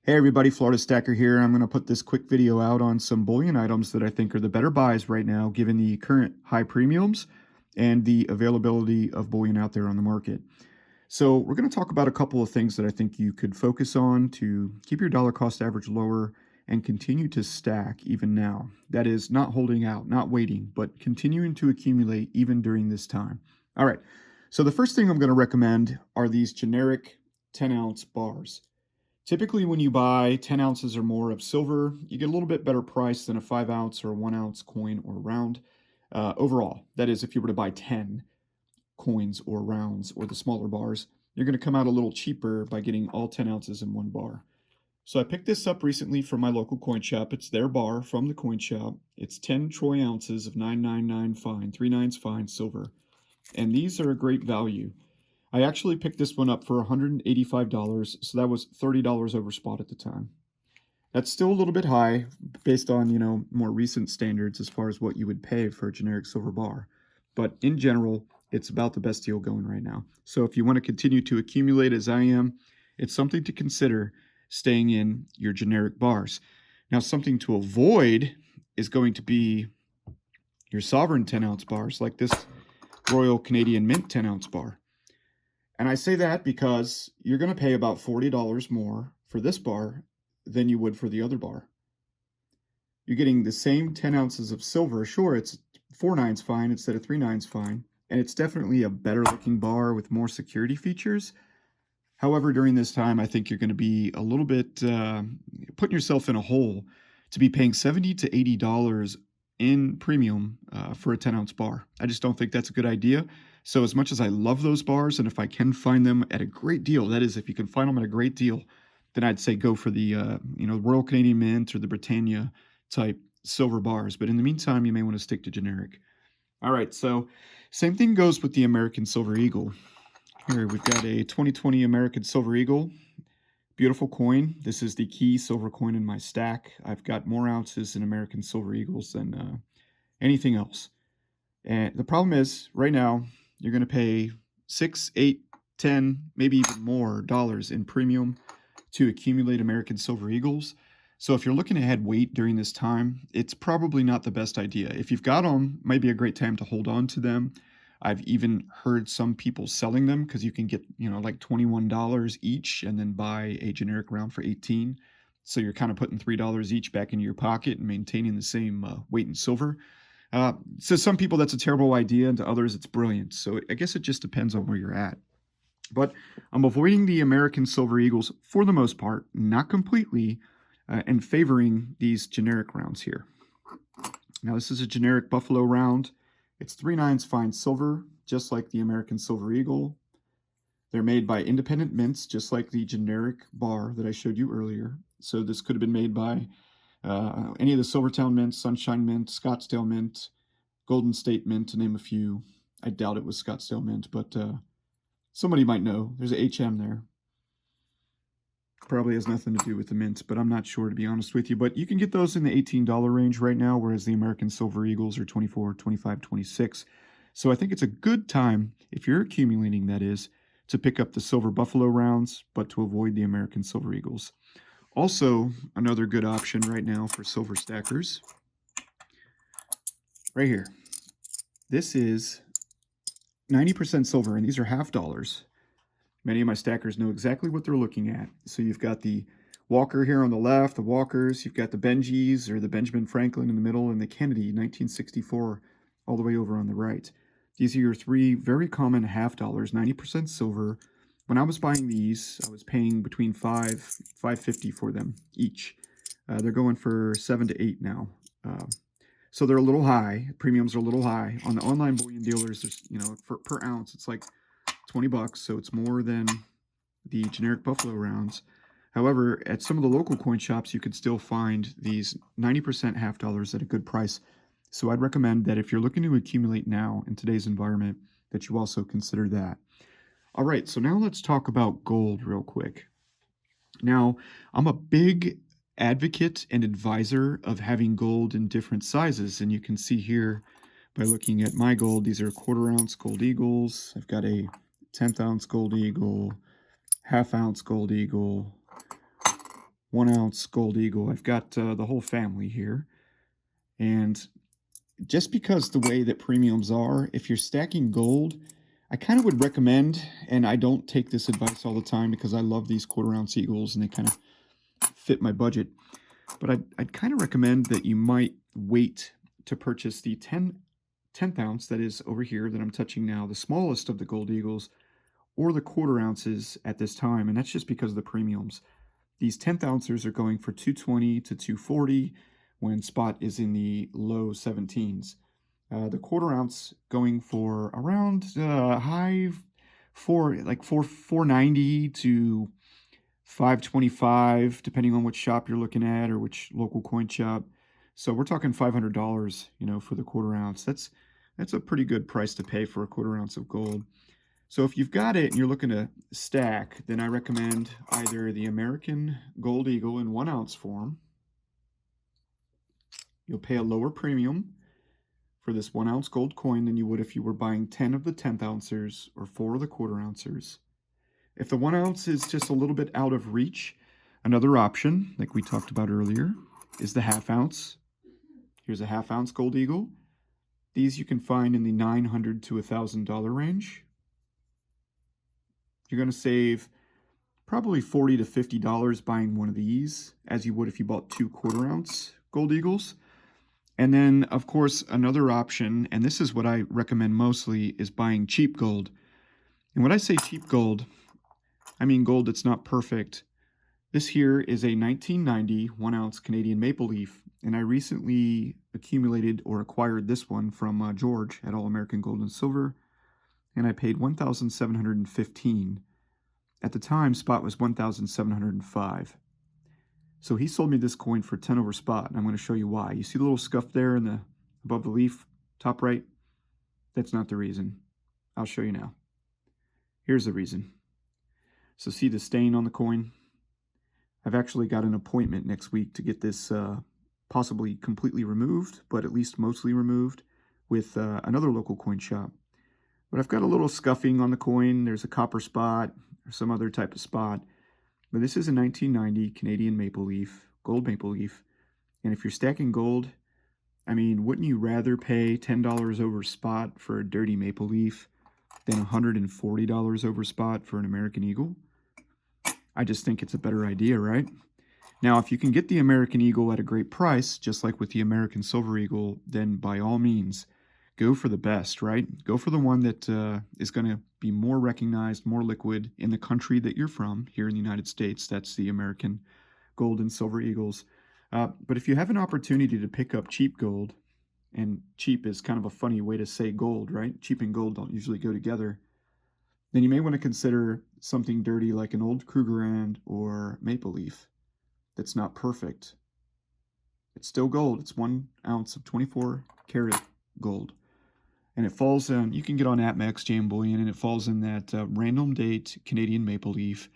Hey everybody, Florida Stacker here. I'm going to put this quick video out on some bullion items that I think are the better buys right now, given the current high premiums and the availability of bullion out there on the market. So we're going to talk about a couple of things that I think you could focus on to keep your dollar cost average lower and continue to stack even now. That is, not holding out, not waiting, but continuing to accumulate even during this time. All right, so the first thing I'm going to recommend are these generic 10-ounce bars. Typically, when you buy 10 ounces or more of silver, you get a little bit better price than a 5-ounce or a 1-ounce coin or round. Overall, that is, if you were to buy 10 coins or rounds or the smaller bars, you're going to come out a little cheaper by getting all 10 ounces in one bar. So I picked this up recently from my local coin shop. It's their bar from the coin shop. It's 10 troy ounces of 999 fine, 3/9 fine silver. And these are a great value. I actually picked this one up for $185, so that was $30 over spot at the time. That's still a little bit high based on, more recent standards as far as what you would pay for a generic silver bar. But in general, it's about the best deal going right now. So if you want to continue to accumulate as I am, it's something to consider staying in your generic bars. Now, something to avoid is going to be your sovereign 10-ounce bars like this Royal Canadian Mint 10-ounce bar. And I say that because you're going to pay about $40 more for this bar than you would for the other bar. You're getting the same 10 ounces of silver. Sure, it's 4/9 fine instead of 3/9 fine, and it's definitely a better looking bar with more security features. However, during this time, I think you're going to be a little bit putting yourself in a hole to be paying $70 to $80 in premium for a 10-ounce bar. I just don't think that's a good idea. So as much as I love those bars, and if I can find them at a great deal, that is, if you can find them at a great deal, then I'd say go for the Royal Canadian Mint or the Britannia type silver bars. But in the meantime, you may want to stick to generic. All right, so same thing goes with the American Silver Eagle. Here we've got a 2020 American Silver Eagle. Beautiful coin. This is the key silver coin in my stack. I've got more ounces in American Silver Eagles than anything else. And the problem is, right now, you're going to pay $6, $8, $10, maybe even more dollars in premium to accumulate American Silver Eagles. So if you're looking to add weight during this time, it's probably not the best idea. If you've got them, might be a great time to hold on to them. I've even heard some people selling them because you can get, like $21 each and then buy a generic round for $18. So you're kind of putting $3 each back into your pocket and maintaining the same weight in silver. So some people that's a terrible idea, and to others it's brilliant. So I guess it just depends on where you're at. But I'm avoiding the American Silver Eagles for the most part, not completely, and favoring these generic rounds here. Now this is a generic Buffalo round. It's 3/9 fine silver, just like the American Silver Eagle. They're made by independent mints, just like the generic bar that I showed you earlier. So this could have been made by any of the Silvertown Mints, Sunshine Mint, Scottsdale Mint, Golden State Mint, to name a few. I doubt it was Scottsdale Mint, but somebody might know. There's a HM there. Probably has nothing to do with the mint, but I'm not sure, to be honest with you. But you can get those in the $18 range right now, whereas the American Silver Eagles are $24, $25, $26. So I think it's a good time, if you're accumulating, that is, to pick up the Silver Buffalo rounds, but to avoid the American Silver Eagles. Also, another good option right now for silver stackers, right here. This is 90% silver, and these are half dollars. Many of my stackers know exactly what they're looking at. So you've got the Walker here on the left, the Walkers, you've got the Benjis or the Benjamin Franklin in the middle, and the Kennedy 1964 all the way over on the right. These are your three very common half dollars, 90% silver. When I was buying these, I was paying between $5.50 for them each. They're going for $7 to $8 now. So they're a little high. Premiums are a little high. On the online bullion dealers, there's, per ounce, it's like $20, so it's more than the generic Buffalo rounds. However, at some of the local coin shops, you could still find these 90% half dollars at a good price. So I'd recommend that if you're looking to accumulate now in today's environment, that you also consider that. All right, so now let's talk about gold real quick. Now, I'm a big advocate and advisor of having gold in different sizes, and you can see here by looking at my gold, these are 1/4 ounce gold eagles. I've got a 1/10 ounce gold eagle, 1/2 ounce gold eagle, 1 ounce Gold Eagle. I've got the whole family here. And just because the way that premiums are, if you're stacking gold, I kind of would recommend, and I don't take this advice all the time because I love these 1/4 ounce Eagles and they kind of fit my budget. But I'd kind of recommend that you might wait to purchase the 10th ounce that is over here that I'm touching now, the smallest of the Gold Eagles, or the 1/4 ounces at this time. And that's just because of the premiums. These 10th ounces are going for 220 to 240 when spot is in the low 17s. The 1/4 ounce going for around high like 490 to 525, depending on which shop you're looking at or which local coin shop. So we're talking $500, for the 1/4 ounce. That's a pretty good price to pay for a 1/4 ounce of gold. So if you've got it and you're looking to stack, then I recommend either the American Gold Eagle in 1 ounce form. You'll pay a lower premium for this 1 ounce gold coin than you would if you were buying 10 of the 10th ounces or 4 of the 1/4 ounces. If the 1 ounce is just a little bit out of reach, another option, like we talked about earlier, is the 1/2 ounce. Here's a 1/2 ounce Gold Eagle. These you can find in the $900 to $1,000 range. You're going to save probably $40 to $50 buying one of these, as you would if you bought 2 1/4 ounce Gold Eagles. And then, of course, another option, and this is what I recommend mostly, is buying cheap gold. And when I say cheap gold, I mean gold that's not perfect. This here is a 1990 1 ounce Canadian maple leaf, and I recently accumulated or acquired this one from George at All American Gold and Silver, and I paid $1,715. At the time, spot was $1,705. So he sold me this coin for 10 over spot, and I'm going to show you why. You see the little scuff there in the above the leaf, top right? That's not the reason. I'll show you now. Here's the reason. So see the stain on the coin? I've actually got an appointment next week to get this possibly completely removed, but at least mostly removed, with another local coin shop. But I've got a little scuffing on the coin. There's a copper spot or some other type of spot. But this is a 1990 Canadian maple leaf, gold maple leaf. And if you're stacking gold, I mean, wouldn't you rather pay $10 over spot for a dirty maple leaf than $140 over spot for an American Eagle? I just think it's a better idea, right? Now, if you can get the American Eagle at a great price, just like with the American Silver Eagle, then by all means, go for the best, right? Go for the one that is going to be more recognized, more liquid in the country that you're from, here in the United States. That's the American Gold and Silver Eagles. But if you have an opportunity to pick up cheap gold, and cheap is kind of a funny way to say gold, right? Cheap and gold don't usually go together. Then you may want to consider something dirty like an old Krugerrand or maple leaf that's not perfect. It's still gold. It's 1 ounce of 24 karat gold. And it falls in, you can get on Apmex, JM Bullion, and it falls in that random date Canadian maple leaf.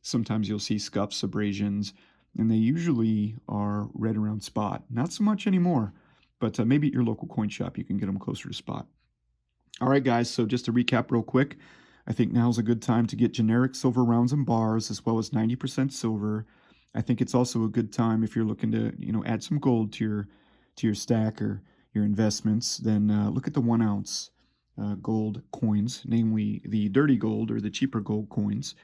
Sometimes you'll see scuffs, abrasions, and they usually are right around spot. Not so much anymore, but maybe at your local coin shop you can get them closer to spot. All right, guys, so just to recap real quick, I think now's a good time to get generic silver rounds and bars as well as 90% silver. I think it's also a good time if you're looking to, add some gold to your stack or your investments, then look at the 1 ounce gold coins, namely the dirty gold or the cheaper gold coins,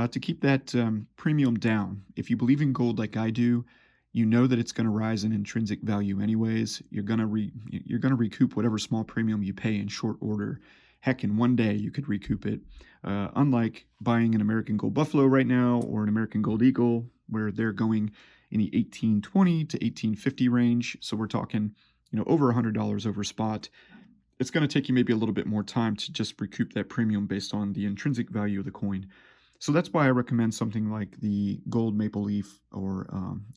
to keep that premium down. If you believe in gold like I do, you know that it's going to rise in intrinsic value anyways. You're going to recoup whatever small premium you pay in short order. Heck, in one day you could recoup it. Unlike buying an American Gold Buffalo right now or an American Gold Eagle, where they're going in the 1820 to 1850 range. So we're talking, over $100 over spot. It's going to take you maybe a little bit more time to just recoup that premium based on the intrinsic value of the coin. So that's why I recommend something like the gold maple leaf or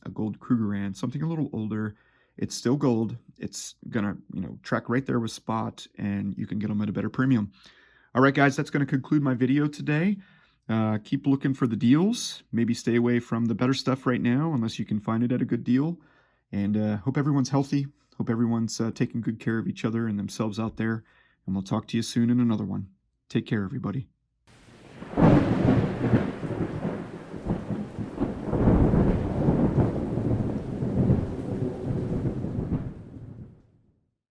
a gold Krugerrand, something a little older. It's still gold. It's going to, track right there with spot, and you can get them at a better premium. All right, guys, that's going to conclude my video today. Keep looking for the deals. Maybe stay away from the better stuff right now unless you can find it at a good deal. And hope everyone's healthy. Hope everyone's taking good care of each other and themselves out there. And we'll talk to you soon in another one. Take care, everybody.